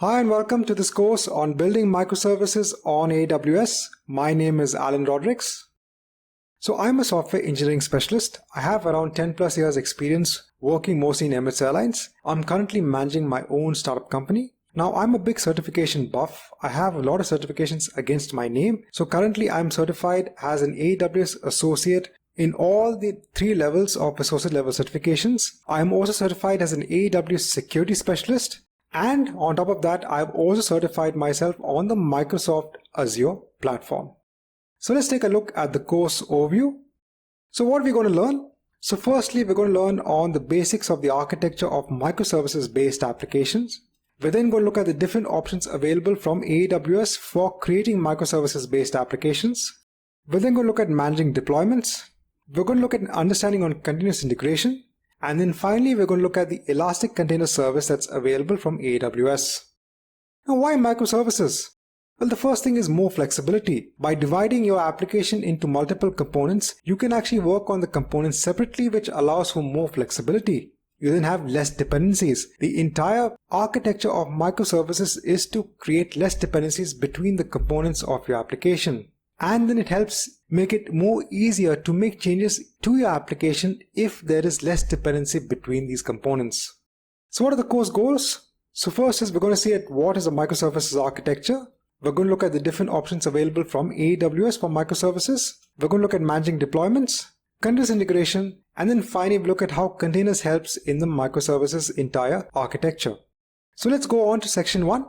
Hi and welcome to this course on building microservices on AWS. My name is Alan Rodericks. So I'm a software engineering specialist. I have around 10 plus years experience working mostly in Emirates Airlines. I'm currently managing my own startup company. Now I'm a big certification buff. I have a lot of certifications against my name. So currently I'm certified as an AWS associate in all the 3 levels of associate level certifications. I'm also certified as an AWS security specialist. And on top of that, I've also certified myself on the Microsoft Azure platform. So let's take a look at the course overview. So what are we going to learn? So firstly, we're going to learn on the basics of the architecture of microservices-based applications. We're then going to look at the different options available from AWS for creating microservices-based applications. We're then going to look at managing deployments. We're going to look at an understanding on continuous integration. And then finally, we're going to look at the Elastic Container Service that's available from AWS. Now, why microservices? Well, the first thing is more flexibility. By dividing your application into multiple components, you can actually work on the components separately, which allows for more flexibility. You then have less dependencies. The entire architecture of microservices is to create less dependencies between the components of your application. And then it helps make it more easier to make changes to your application if there is less dependency between these components. So what are the course goals? So first is we're going to see at what is a microservices architecture. We're going to look at the different options available from AWS for microservices. We're going to look at managing deployments, continuous integration, and then finally look at how containers helps in the microservices entire architecture. So let's go on to section 1.